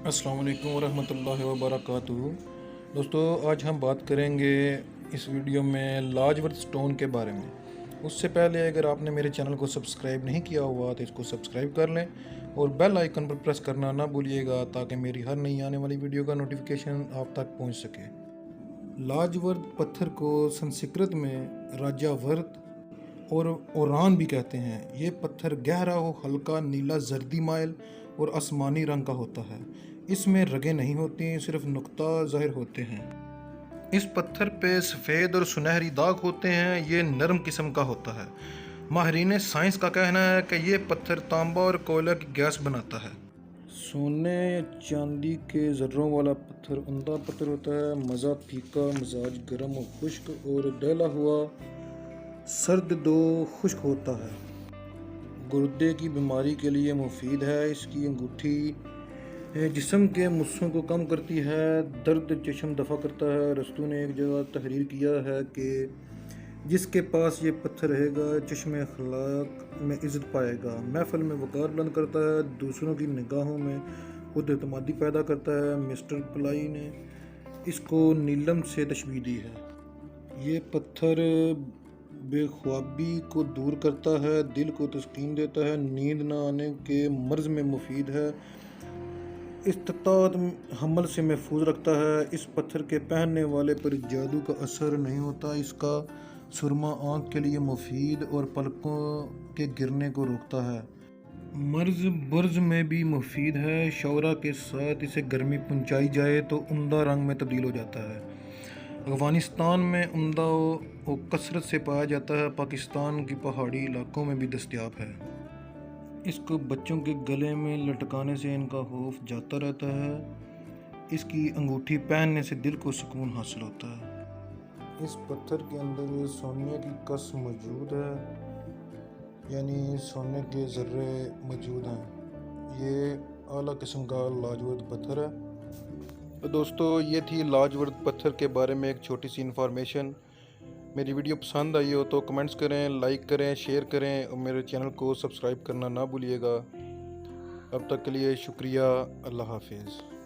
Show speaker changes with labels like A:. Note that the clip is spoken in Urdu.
A: السلام علیکم ورحمۃ اللہ وبرکاتہ۔ دوستو، آج ہم بات کریں گے اس ویڈیو میں لاجورد سٹون کے بارے میں۔ اس سے پہلے اگر آپ نے میرے چینل کو سبسکرائب نہیں کیا ہوا تو اس کو سبسکرائب کر لیں اور بیل آئیکن پر پریس کرنا نہ بھولیے گا تاکہ میری ہر نئی آنے والی ویڈیو کا نوٹیفیکیشن آپ تک پہنچ سکے۔ لاجورد پتھر کو سنسکرت میں راجا ورد اور اوران بھی کہتے ہیں۔ یہ پتھر گہرا و ہلکا نیلا زردی مائل اور آسمانی رنگ کا ہوتا ہے۔ اس میں رگیں نہیں ہوتی، صرف نقطہ ظاہر ہوتے ہیں۔ اس پتھر پہ سفید اور سنہری داغ ہوتے ہیں۔ یہ نرم قسم کا ہوتا ہے۔ ماہرین سائنس کا کہنا ہے کہ یہ پتھر تانبا اور کوئلہ کی گیس بناتا ہے۔ سونے یا چاندی کے ذروں والا پتھر عمدہ پتھر ہوتا ہے۔ مزہ پھیکا، مزاج گرم و خشک اور ڈھلا ہوا سرد دو خشک ہوتا ہے۔ گردے کی بیماری کے لیے مفید ہے۔ اس کی انگوٹھی جسم کے مصوں کو کم کرتی ہے، درد چشم دفع کرتا ہے۔ ارسطو نے ایک جگہ تحریر کیا ہے کہ جس کے پاس یہ پتھر رہے گا چشم اخلاق میں عزت پائے گا، محفل میں وقار بلند کرتا ہے، دوسروں کی نگاہوں میں خود اعتمادی پیدا کرتا ہے۔ مسٹر پلائی نے اس کو نیلم سے تشبیہ دی ہے۔ یہ پتھر بے خوابی کو دور کرتا ہے، دل کو تسکین دیتا ہے، نیند نہ آنے کے مرض میں مفید ہے، استطاعت حمل سے محفوظ رکھتا ہے۔ اس پتھر کے پہننے والے پر جادو کا اثر نہیں ہوتا۔ اس کا سرما آنکھ کے لیے مفید اور پلکوں کے گرنے کو روکتا ہے۔ مرض برض میں بھی مفید ہے۔ شورا کے ساتھ اسے گرمی پہنچائی جائے تو عمدہ رنگ میں تبدیل ہو جاتا ہے۔ افغانستان میں عمدہ و کثرت سے پایا جاتا ہے۔ پاکستان کی پہاڑی علاقوں میں بھی دستیاب ہے۔ اس کو بچوں کے گلے میں لٹکانے سے ان کا خوف جاتا رہتا ہے۔ اس کی انگوٹھی پہننے سے دل کو سکون حاصل ہوتا ہے۔ اس پتھر کے اندر سونے کی کس موجود ہے، یعنی سونے کے ذرے موجود ہیں۔ یہ اعلیٰ قسم کا لاجورد پتھر ہے۔ تو دوستو، یہ تھی لاجورد پتھر کے بارے میں ایک چھوٹی سی انفارمیشن۔ میری ویڈیو پسند آئی ہو تو کمنٹس کریں، لائک کریں، شیئر کریں اور میرے چینل کو سبسکرائب کرنا نہ بھولیے گا۔ اب تک کے لیے شکریہ۔ اللہ حافظ۔